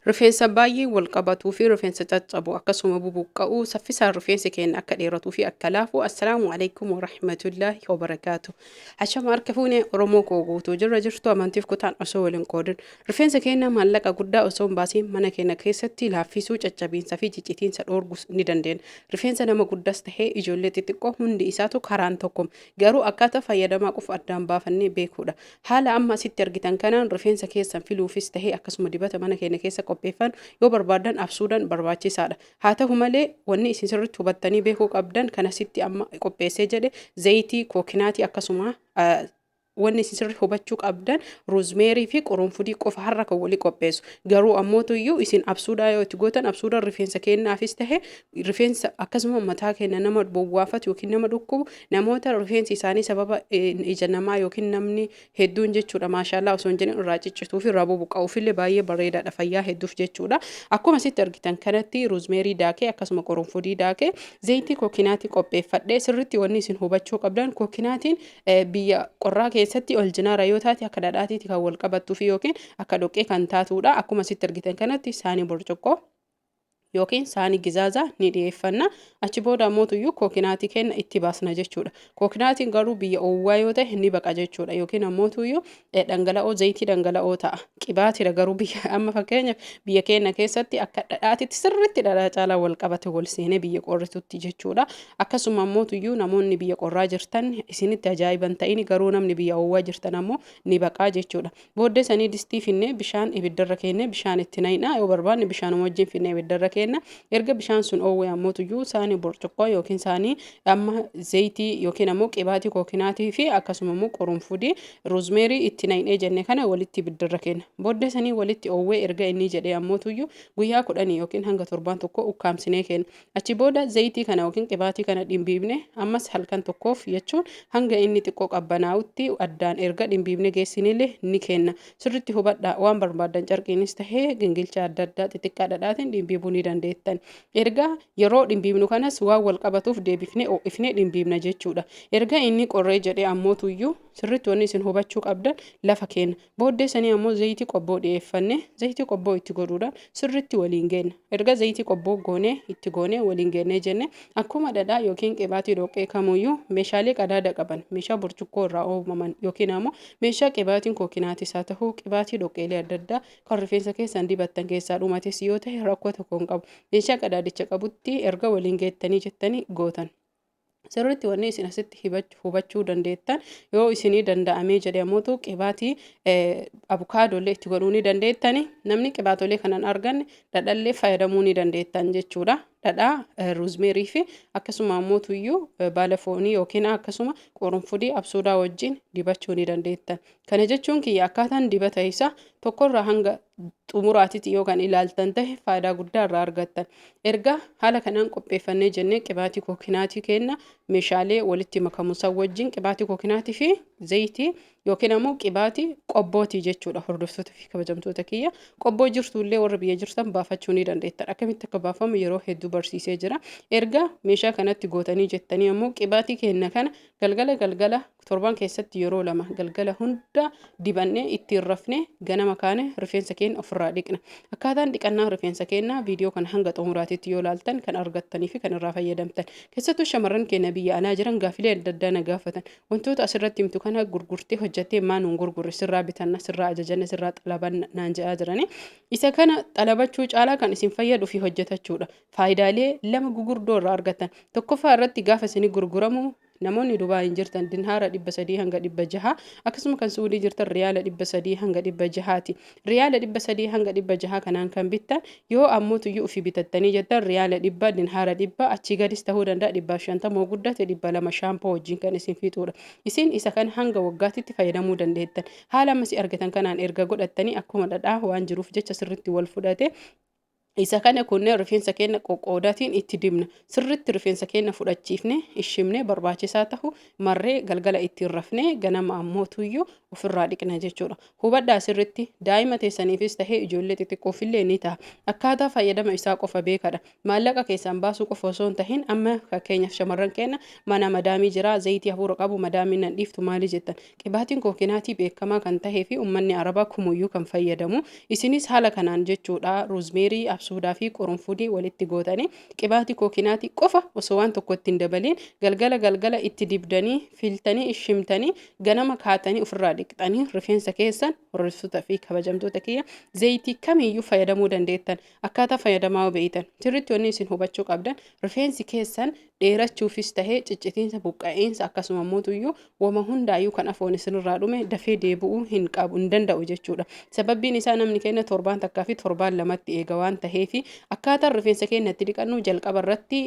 Rifeensa baay'ee wal qabatuu fi rifeensa caccabu akkasuma bubuqqa'uu saffisaan rifeensi keenya akka dheeratuu fi akka laafu assalaamu alaikum warahmatullaahi wabarakaatu. Hashama harka fuunee Oromoo koo guutuu jirra jirtu amantiif kutaan osoo waliin qoodin. Rifeensa keenya maallaqa guddaa osoo hin baasiin mana keenya keessatti laaffisuu caccabiinsa fi ciccitiinsa dhoorgus ni dandeenya. Rifeensa nama guddaas tahee ijoollee xixiqqoo hundi isaatu karaan tokko garuu akkaataa fayyadamaa qofa addaan baafannee beekuudha. Haala amma asitti argitan kanaan rifeensa keessan filuufis tahee akkasuma dibata mana keenya keessa qopheeffan yoo barbaadan absuudhaan barbaachisaadha. Haa ta'u malee wanni isin sirriitti hubattanii beekuu qabdan kan asitti amma qopheessee jedhe zayitii kookinaatii akkasuma wanni isin sirriitti hubachuu qabdan roozmeerii fi qurunfudii qofa har'a kan walii qopheessu. Garuu ammootu iyyuu isin absuudhaa yoo itti gootan absuudhaan rifeensa keenyaafis tahee rifeensa akkasuma mataa keenya nama bowwaafatu yookiin nama dhukkubu namoota rifeensi isaanii sababa ija namaa yookiin namni hedduun jechuudha maashaallah osoo hin jedhin irraa ciccituu fi irraa bubuqqa'uuf illee baay'ee bareedaadha fayyaa hedduuf jechuudha. Akkuma asitti argitan kanatti roozmeerii daakee akkasuma qurunfudii daakee zayitii kookinaatii qopheeffadhee sirriitti wanni isin hubachuu qabdan kookinaatiin biyya qorraa keessatti ol jinaara yoo taate akka dhadhaatiiti kan wal qabattuu fi yookiin akka dhoqqee kan taatuudha. Akkuma asitti argitan kanatti saanii burcuqqoo yookiin saanii gizaazaa ni dhiyeeffanna. Achi booda ammootuyyuu kookinaatii kenna itti baasna jechuudha. Kookinaatiin garuu biyya oowwaa yoo ta'e ni baqa jechuudha yookiin ammootuyyuu dhangala'oo zayitii dhangala'oo ta'a. Qibaatidha garuu biyya amma fakkeenyaaf biyya keenya keessatti akka dhadhaatitti sirriitti dhadhaa caalaa wal qabate wal seenee biyya qorritutti jechuudha. Akkasuma ammootuyyuu namoonni biyya qorraa jirtan isinitti ajaa'iban ta'ini garuu namni biyya oowwaa jirtan ammoo ni baqaa jechuudha. Booddee sanii distii finnee bishaan ibiddarra keennee bishaan itti naqnaa yoo barbaanne bishaanuma wajjin finnee ibiddarra kenna erga bishaan sun oowwee ammootuyyuu saanii burcuqqoo yookiin saanii amma zayitii yookiin ammoo qibaatii kookinaatii fi akkasuma immoo qurunfudii roozmeerii itti naqnee jenne kana walitti ibiddarra kenna. Booddee sanii walitti oowwee erga inni jedhee ammootuyyuu guyyaa 10 yookiin hanga 7 tokko ukkaamsinee kenna. Achi booda zayitii kana yookiin qibaatii kana dhimbiibne ammas halkan tokkoof jechuun hanga inni xiqqoo qabbanaa'utti addaan erga dhimbiibne geessinillee ni kenna. Sirriitti hubadhaa waan barbaadan carqiinis tahee gingilcha adda addaa xixiqqaa dhadhaatiin dhimbiibuu ni dandeettan. Erga yeroo dhimbiibnu kanas waan wal qabatuuf deebifnee ho'ifnee dhimbiibna jechuudha. Erga inni qorree jedhee ammootuyyuu sirriitti wanni isin hubachuu qabdan lafa kenna. Booddee sanii ammoo zayitii qobboo dhiyeeffanne zayitii qobboo itti godhuudhaan sirriitti waliin geenna. Erga zayitii qobboo goonee itti goonee waliin geennee jenne akkuma dhadhaa yookiin qibaatii dhoqqee kamuyyuu meeshaalee qadaada qaban meeshaa burcuqqoo irraa oomaman yookiin ammoo meeshaa qibaatiin kookinaatis haa ta'uu qibaatii dhoqqeelee adda addaa kan rifeensa keessan dibattan keessaa dhumates yoo ta'e rakkoo tokko hin qabu. Meeshaa qadaadicha qabutti erga waliin geettanii jettanii gootan. Sirriitti wanni isin asitti hubachuu dandeettan yoo isinii danda'amee jedhee ammootu qibaatii abukaadollee itti godhuu ni dandeettani. Namni qibaatolee kanan arganne dhadhallee fayyadamuu ni dandeettan jechuudha. Dhadhaa roozmeerii fi akkasuma ammootuyyuu baala foonii yookiin akkasuma qurunfudii absuudaa wajjin dibachuu ni dandeettan. Kana jechuun kiyya akkaataan dibata isaa tokkorraa hanga xumuraatitti yoo kan ilaaltan tahe faayidaa guddaa irraa argattan. Erga haala kanaan qopheeffannee jennee qibaatii kookinaatii kenna meeshaalee walitti makamuusaa wajjin qibaatii kookinaatii fi zayitii yookiin ammoo qibaatii qobbootii jechuudha. Hordoftoota fi kabajamtoota kiyya qobboo jirtullee warra biyya jirtan baafachuu ni dandeettan. Akkamitti akka baafamu yeroo hedduu barsiisee jira. Erga meeshaa kanatti gootanii jettanii ammoo qibaatii kenna kana galgala torban keessatti yeroo 2 galgala hunda dibannee ittiin rafnee ganama kaane rifeensa keenya ofirraa dhiqna. Akkaataan dhiqannaa rifeensa keenyaa viidiyoo kana hanga xumuraatitti yoo ilaaltan kan argattanii fi kan irraa fayyadamtan. Keessattuu shamarran keenya biyya alaa jiran gaafilee adda addaa na gaafatan. Wantoota asirratti himtu kana gurgurtee hojjettee maan hin gurgurre sirraa bitanna sirraa ajajanna sirraa xalabanna naan jedhaa jirani. Isa kana xalabachuu caalaa kan isin fayyaduu fi hojjetachuudha. Faayidaalee 2 gugurdoo irraa argattan. Tokkoffaa irratti gaafa isin gurguramu namoonni Dubaay jirtan dinhaara 300 hanga 600 akkasuma kan Suudii jirtan riyaala 300 hanga 600ti. Riyaala 300 hanga 600 kanaan kan bittan yoo ammootuyyuu ofii bitattanii jettan riyaala 100 dinhaara 100 achii gadis ta'uu danda'a 150 guddate 200 shaampoo wajjin kan isin fixuudha. Isin isa kan hanga waggaatitti fayyadamuu dandeettan. Haala ammas argatan kanaan erga godhattanii akkuma dhadhaa waan jiruuf jecha sirriitti wal fudhate isa kana kunne rifeensa keenya qoqqoodaatiin itti dibna sirriitti rifeensa keenya fudhachiifne ishimne barbaachisaa ta'u marree galgala ittiin rafne ganama ammootuyyuu ofirraa dhiqna jechuudha. Hubadhaa sirriitti daa'ima teessaniifis tahee ijoollee xixiqqoofillee ni ta'a. Akkaataa fayyadama isaa qofa beekadha. Maallaqa keessaan baasuu qofa osoo hin tahin amma fakkeenyaaf shamarran keenya mana madaamii jira zayitii hafuura qabu madaamiin nan dhiiftu maali jettan qibaatiin kookinaatii beekamaa kan tahee fi uummanni arabaa kumuyyuu kan fayyadamu isinis haala kanaan jechuudha roozmeerii suudaa fi qorunfudii walitti gootanii qibaatii kookinaatii qofa osoo waan tokko ittiin dabaliin galgala itti dibdanii filtanii ishimtanii ganama kaatanii ofirraa dhiqxanii rifeensa keessan hordoftoota fi kabajamtoota kiyya zayitii kamiyyuu fayyadamuu dandeettan akkaataa fayyadamaa beeytan sirriitti wanni isin hubachuu qabdan rifeensi keessan dheerachuufis tahee ciccitiinsa buqqa'insa akkasuma mootuyyuu wama hundaayyuu kan afoon isinirraa dhume dafee deebi'uu hin danda'u jechuudha. Sababbiin isaa namni keenya torbaan takkaa fi torbaan lamatti eega waan taheefi akkaataan rifeensa keenya itti dhiqannu jalqaba irratti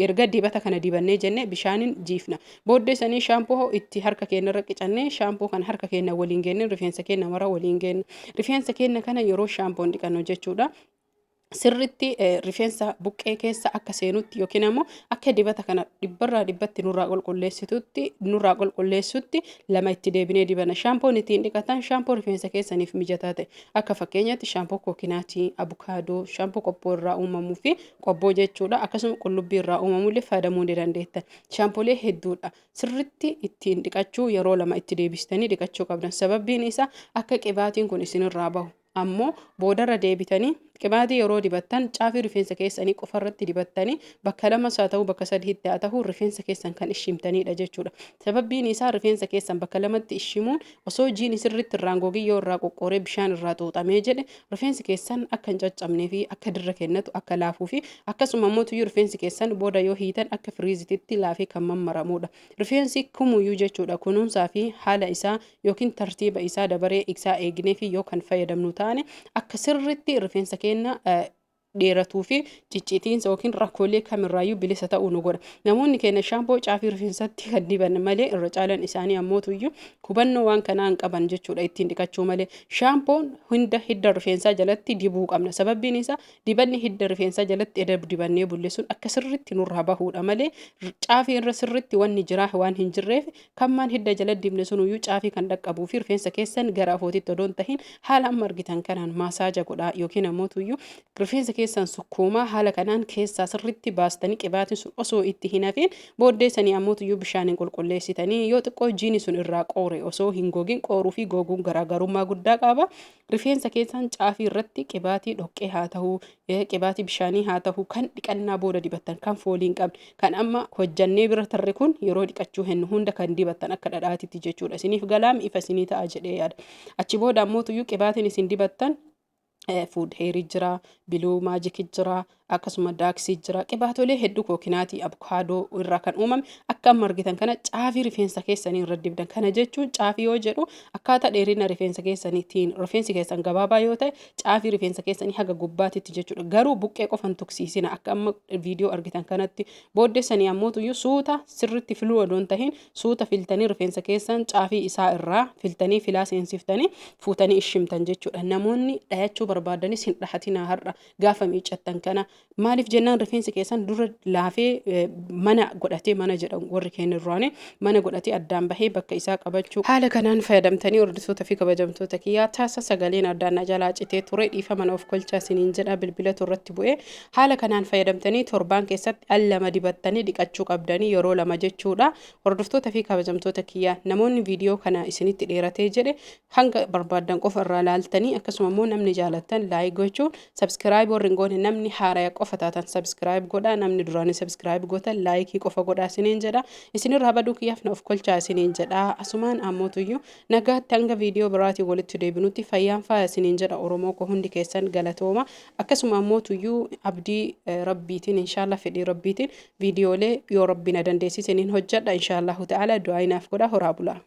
erga dibata kana dibannee jenne bishaaniin jiifna. Booddee sanii shaampoo itti harka keenya irra qicannee shaampoo kan harka keenya waliin geenye rifeensa keenya mara waliin geenye rifeensa keenya kana yeroo shaampoon dhiqannu jechuudha. Sirriitti rifeensa buqqee keessa akka seenutti yookiin ammoo akka dibata kana dhibbarraa dhibbatti nurraa qulqulleessutti lama itti deebinee dibana. Shaampoon ittiin dhiqatan shaampoo rifeensa keessaniif mijataa ta'e akka fakkeenyaatti shaampoo kookinaatii, abukaadoo, shaampoo qobboo irraa uumamuu fi qobboo jechuudha. Akkasuma qullubbii irraa uumamullee fayyadamuu ni dandeettan. Shaampoolee hedduudha. Sirriitti ittiin dhiqachuu yeroo lama itti deebistanii dhiqachuu qabdan. Sababbiin isaa akka qibaatiin kun isinirraa bahu. Ammoo boodarra deebitanii qibaatii yeroo dibattan caafii rifeensa keessanii qofarratti dibattanii bakka lamas haa ta'u bakka sadiitti haa ta'u rifeensa keessan kan ishimtanidha jechuudha. Sababbiin isaa rifeensa keessan bakka lamatti ishimuun osoo jiin sirriitti irraan gogiyyoo irraa qoqqooree bishaan irraa xuuxamee jedhe rifeensi keessan akka hin caccabnee fi akka dirra kennatu akka laafuu fi akkasuma mootuyyuu rifeensi keessan booda yoo hiitan akka firiizititti laafee kan mammaramudha. Rifeensi kumuyyuu jechuudha kunuunsaa fi haala isaa yookiin tartiiba isaa dabaree isaa eegnee fi yoo kan fayyadamnu taane akka sirriitti rifeensa keenya dheeratuu fi ciccitiinsa yookiin rakkoolee kamirraayyuu bilisa ta'uu nu godha. Namoonni keenya shaampoo caafii rifeensatti kan diban malee irra caalan isaanii ammootuyyuu hubannoo waan kanaa hin qaban jechuudha ittiin dhiqachuu malee. Shaampoon hidda rifeensaa jalatti dibuu qabna. Sababbiin isaa dibanni hidda rifeensaa jalatti edda dibannee bulleessuun akka sirriitti nurraa bahuudha malee caafii irra sirriitti wanni jiraa waan hin jirreef kammaan hidda jala dibne sunuyyuu caafii kan dhaqqabuu fi rifeensa keessan gara afootitti odoon tahin haala amma argitan kanaan maasaaja godhaa yookiin ammootuyyuu rifeensa keessan sukkuumaa haala kanaan keessaa sirriitti baastanii qibaatiin sun osoo itti hin hafin booddee sanii ammootuyyuu bishaaniin qulqulleessitanii yoo xiqqoo jiini sun irraa qoore osoo hin gogin qooruu fi goguun garaagarummaa guddaa qaba. Rifeensa keessan caafii irratti qibaatii dhoqqee haa ta'uu qibaatii bishaanii haa ta'uu kan dhiqannaa booda dibattan kan foolii hin qabne kan amma hojjannee bira tarre kun yeroo dhiqachuu hennu hunda kan dibattan akka dhadhaatitti jechuudha. Isiniif galaam ifa isinii ta'a jedhee yaada. Achi booda ammootuyyuu qibaatiin isin dibattan food heerii jira, biluu maajikii jira, akkasuma daaksii jira. Qibaatolee hedduu kookinaatii abukaadoo irraa kan uumame akka amma argitan kana caafii rifeensa keessanii irra dibdan. Kana jechuun caafii yoo jedhu akkaataa dheerina rifeensa keessaniitiin rifeensi keessan gabaabaa yoo ta'e caafii rifeensa keessanii haga gubbaatitti jechuudha. Garuu buqqee qofan tuksiisina akka amma viidiyoo argitan kanatti booddeessanii ammootuyyuu suuta sirriitti filuu odoon tahin suuta filtanii rifeensa keessan caafii isaa irraa filtanii filaa seensiftanii fuutanii ishimtan jechuudha. Namoonni dhayachuu barbaadanis hin dhahatinaa har'a gaafa miiccattan kana. Maaliif jennaan rifeensi keessan dura laafee mana godhatee mana jedhamu warri keenya duraanii mana godhatee addaan bahee bakka isaa qabachuu haala kanaan fayyadamtanii hordoftoota fi kabajamtoota kiyyaa taasa sagaleen addaan na jalaa citee ture dhiifama of kolchaa isiniin jedha bilbila irratti bu'ee haala kanaan fayyadamtanii torbaan keessatti al lama dibattanii dhiqachuu qabdanii yeroo lama jechuudha. Hordoftoota fi kabajamtoota kiyyaa namoonni viidiyoo kana isinitti dheeratee jedhe hanga barbaadan qofa irraa laaltanii akkasuma immoo namni jaalattan laayik gochuun sabskiraayib warri hin goone namni haaraya qofa taatan sabskiraayib godhaa namni duraanii sabskiraayib gootan laayikii qofa godhaa isiniin jedha. Isinirraa baduu kiyyaaf na of kolchaa isiniin jedha. Asumaan ammootuyyuu nagaatti hanga viidiyoo biraatii walitti deebinutti fayyaan faaya isiniin jedha. Oromoo ko hundi keessan galatooma. Akkasuma ammootuyyuu abdii rabbiitiin inshaallah fedhii rabbiitiin viidiyoolee yoo rabbi na dandeessisaniin hojjedha inshaallahu ta'ala du'aa inaaf godha horaa bulaa.